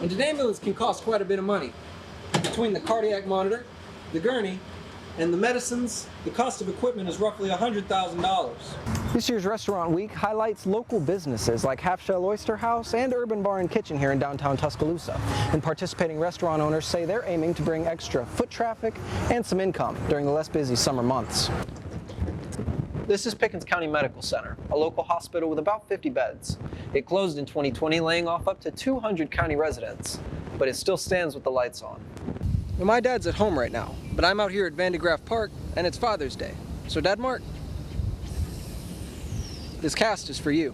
And an ambulance can cost quite a bit of money. Between the cardiac monitor, the gurney, and the medicines, the cost of equipment is roughly $100,000. This year's Restaurant Week highlights local businesses like Half Shell Oyster House and Urban Bar and Kitchen here in downtown Tuscaloosa. And participating restaurant owners say they're aiming to bring extra foot traffic and some income during the less busy summer months. This is Pickens County Medical Center, a local hospital with about 50 beds. It closed in 2020, laying off up to 200 county residents, but it still stands with the lights on. Well, my dad's at home right now, but I'm out here at Van de Graaff Park, and it's Father's Day. So, Dad Mark, this cast is for you.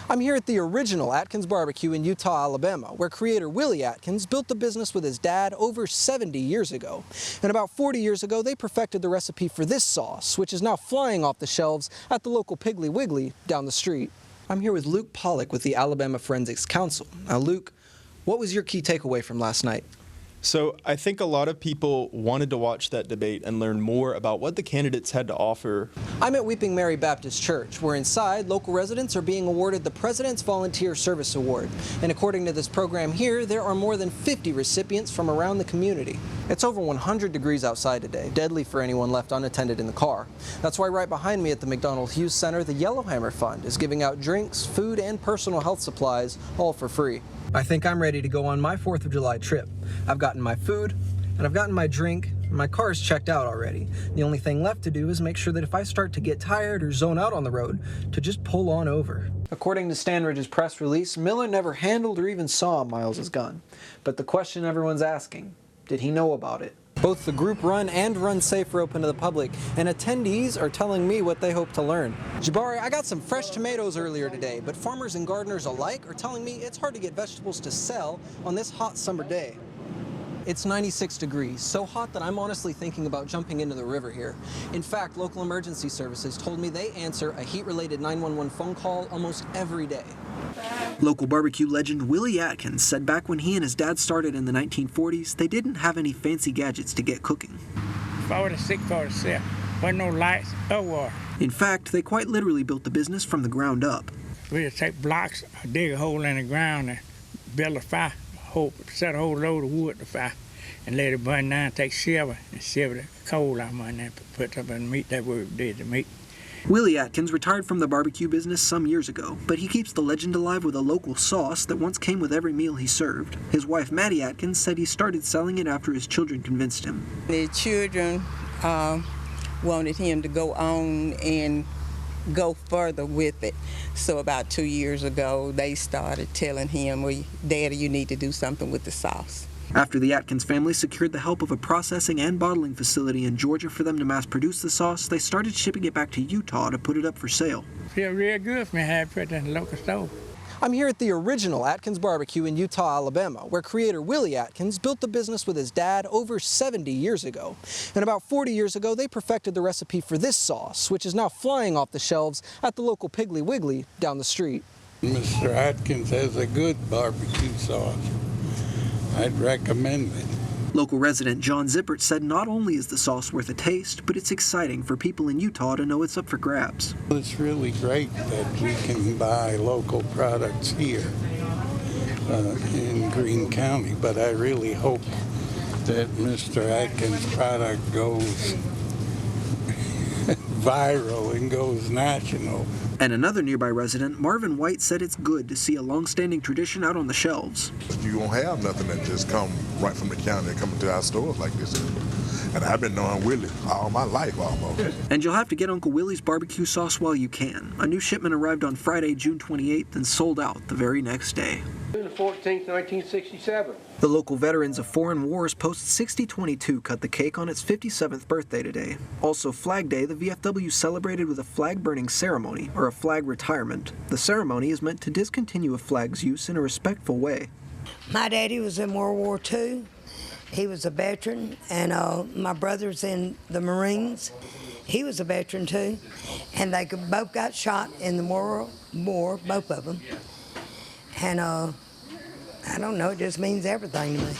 I'm here at the original Atkins Barbecue in Utah, Alabama, where creator Willie Atkins built the business with his dad over 70 years ago. And about 40 years ago, they perfected the recipe for this sauce, which is now flying off the shelves at the local Piggly Wiggly down the street. I'm here with Luke Pollock with the Alabama Forensics Council. Now, Luke, what was your key takeaway from last night? So I think a lot of people wanted to watch that debate and learn more about what the candidates had to offer. I'm at Weeping Mary Baptist Church, where inside, local residents are being awarded the President's Volunteer Service Award. And according to this program here, there are more than 50 recipients from around the community. It's over 100 degrees outside today, deadly for anyone left unattended in the car. That's why right behind me at the McDonald Hughes Center, the Yellowhammer Fund is giving out drinks, food, and personal health supplies, all for free. I think I'm ready to go on my 4th of July trip. I've gotten my food, and I've gotten my drink, and my car's checked out already. The only thing left to do is make sure that if I start to get tired or zone out on the road, to just pull on over. According to Stanridge's press release, Miller never handled or even saw Miles's gun. But the question everyone's asking, did he know about it? Both the Group Run and Run Safe are open to the public, and attendees are telling me what they hope to learn. Jabari, I got some fresh tomatoes earlier today, but farmers and gardeners alike are telling me it's hard to get vegetables to sell on this hot summer day. It's 96 degrees, so hot that I'm honestly thinking about jumping into the river here. In fact, local emergency services told me they answer a heat-related 911 phone call almost every day. Local barbecue legend Willie Atkins said back when he and his dad started in the 1940s, they didn't have any fancy gadgets to get cooking. 46, 47, wasn't no lights or water. In fact, they quite literally built the business from the ground up. We would take blocks, dig a hole in the ground and build a fire, set a whole load of wood to fire, and let it burn down, take silver and silver the coal out of it, and put up in the meat. That's what we did the meat. Willie Atkins retired from the barbecue business some years ago, but he keeps the legend alive with a local sauce that once came with every meal he served. His wife, Maddie Atkins, said he started selling it after his children convinced him. The children wanted him to go on and go further with it. So about 2 years ago, they started telling him, well, Daddy, you need to do something with the sauce. After the Atkins family secured the help of a processing and bottling facility in Georgia for them to mass produce the sauce, they started shipping it back to Utah to put it up for sale. Feel real good for me to have put it in the local store. I'm here at the original Atkins Barbecue in Utah, Alabama, where creator Willie Atkins built the business with his dad over 70 years ago. And about 40 years ago, they perfected the recipe for this sauce, which is now flying off the shelves at the local Piggly Wiggly down the street. Mr. Atkins has a good barbecue sauce. I'd recommend it. Local resident John Zippert said not only is the sauce worth a taste, but it's exciting for people in Utah to know it's up for grabs. It's really great that we can buy local products here in Greene County, but I really hope that Mr. Atkins' product goes viral and goes national. And another nearby resident, Marvin White, said it's good to see a long-standing tradition out on the shelves. You won't have nothing that just come right from the county and come into our stores like this. And I've been knowing Willie all my life almost. And you'll have to get Uncle Willie's barbecue sauce while you can. A new shipment arrived on Friday, June 28th, and sold out the very next day. June 14th, 1967. The local Veterans of Foreign Wars Post 6022 cut the cake on its 57th birthday today. Also Flag Day, the VFW celebrated with a flag-burning ceremony, or a flag retirement. The ceremony is meant to discontinue a flag's use in a respectful way. My daddy was in World War II. He was a veteran, and my brother's in the Marines. He was a veteran too, and they both got shot in the World War, both of them. And I don't know, it just means everything to me.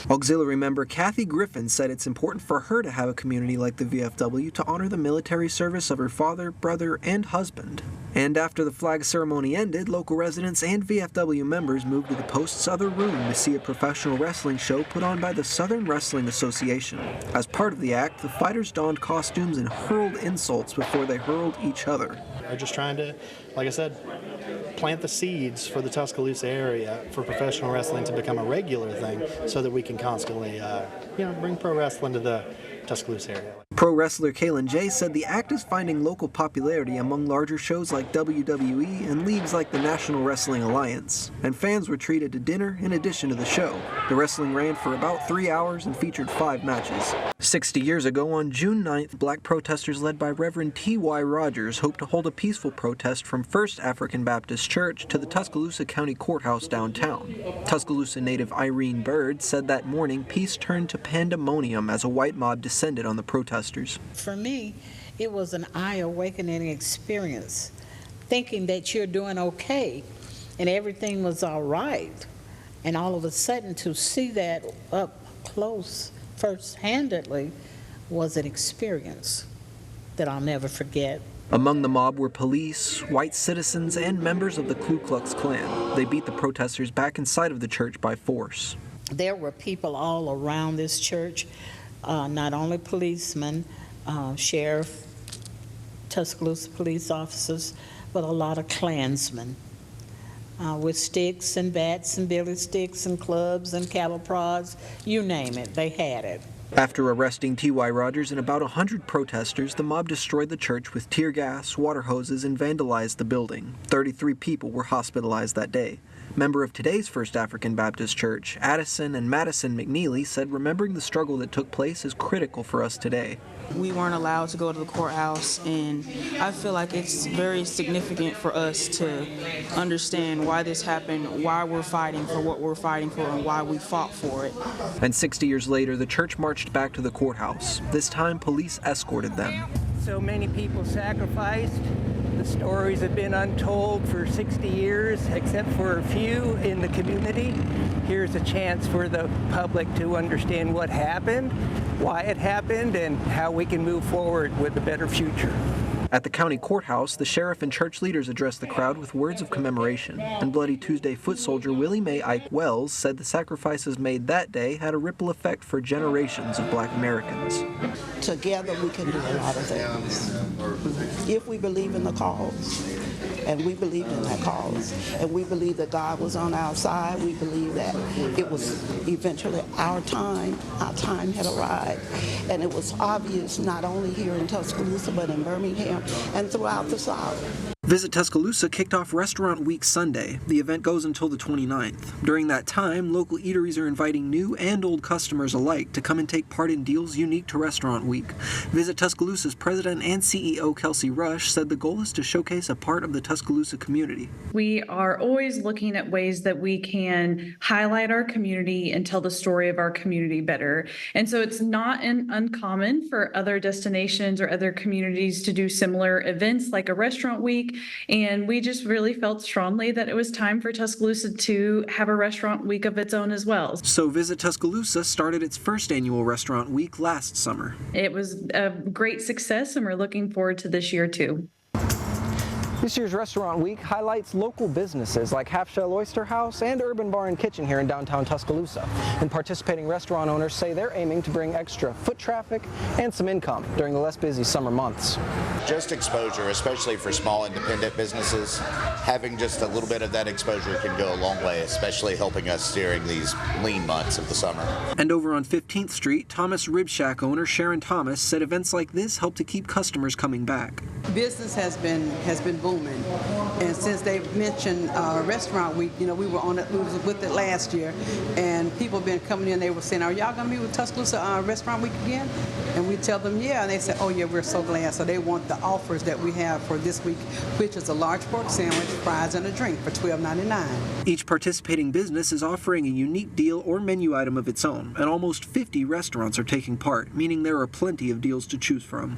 Auxiliary member Kathy Griffin said it's important for her to have a community like the VFW to honor the military service of her father, brother, and husband. And after the flag ceremony ended, local residents and VFW members moved to the post's other room to see a professional wrestling show put on by the Southern Wrestling Association. As part of the act, the fighters donned costumes and hurled insults before they hurled each other. We're just trying to, like I said, plant the seeds for the Tuscaloosa area for professional wrestling to become a regular thing so that we can constantly, bring pro wrestling to the Tuscaloosa area. Pro wrestler Kalen J said the act is finding local popularity among larger shows like WWE and leagues like the National Wrestling Alliance. And fans were treated to dinner in addition to the show. The wrestling ran for about 3 hours and featured 5 matches. 60 years ago, on June 9th, black protesters led by Reverend T.Y. Rogers hoped to hold a peaceful protest from First African Baptist Church to the Tuscaloosa County Courthouse downtown. Tuscaloosa native Irene Bird said that morning peace turned to pandemonium as a white mob descended on the protesters. For me, it was an eye-awakening experience, thinking that you're doing okay and everything was all right, and all of a sudden to see that up close, first-handedly, was an experience that I'll never forget. Among the mob were police, white citizens, and members of the Ku Klux Klan. They beat the protesters back inside of the church by force. There were people all around this church, not only policemen, sheriff, Tuscaloosa police officers, but a lot of Klansmen with sticks and bats and billy sticks and clubs and cattle prods, you name it, they had it. After arresting T.Y. Rogers and about 100 protesters, the mob destroyed the church with tear gas, water hoses, and vandalized the building. 33 people were hospitalized that day. Member of today's First African Baptist Church, Addison and Madison McNeely, said remembering the struggle that took place is critical for us today. We weren't allowed to go to the courthouse, and I feel like it's very significant for us to understand why this happened, why we're fighting for what we're fighting for, and why we fought for it. And 60 years later, the church marched back to the courthouse. This time, police escorted them. So many people sacrificed. The stories have been untold for 60 years, except for a few in the community. Here's a chance for the public to understand what happened, why it happened, and how we can move forward with a better future. At the county courthouse, the sheriff and church leaders addressed the crowd with words of commemoration. And Bloody Tuesday foot soldier Willie Mae Ike Wells said the sacrifices made that day had a ripple effect for generations of black Americans. Together we can do a lot of things. If we believe in the cause, and we believed in that cause, and we believe that God was on our side, we believe that it was eventually our time had arrived. And it was obvious not only here in Tuscaloosa, but in Birmingham and throughout the South. Visit Tuscaloosa kicked off Restaurant Week Sunday. The event goes until the 29th. During that time, local eateries are inviting new and old customers alike to come and take part in deals unique to Restaurant Week. Visit Tuscaloosa's president and CEO Kelsey Rush said the goal is to showcase a part of the Tuscaloosa community. We are always looking at ways that we can highlight our community and tell the story of our community better. And so it's not uncommon for other destinations or other communities to do similar events like a Restaurant Week. And we just really felt strongly that it was time for Tuscaloosa to have a Restaurant Week of its own as well. So Visit Tuscaloosa started its first annual Restaurant Week last summer. It was a great success, and we're looking forward to this year too. This year's Restaurant Week highlights local businesses like Half Shell Oyster House and Urban Bar and Kitchen here in downtown Tuscaloosa. And participating restaurant owners say they're aiming to bring extra foot traffic and some income during the less busy summer months. Just exposure, especially for small independent businesses, having just a little bit of that exposure can go a long way, especially helping us during these lean months of the summer. And over on 15th Street, Thomas Rib Shack owner Sharon Thomas said events like this help to keep customers coming back. Business has been booming, and since they mentioned Restaurant Week, we were on it. We was with it last year, and people have been coming in. They were saying, "Are y'all going to be with Tuscaloosa Restaurant Week again?" And we tell them, "Yeah," and they said, "Oh yeah, we're so glad." So they want the offers that we have for this week, which is a large pork sandwich, fries, and a drink for $12.99. Each participating business is offering a unique deal or menu item of its own, and almost 50 restaurants are taking part, meaning there are plenty of deals to choose from.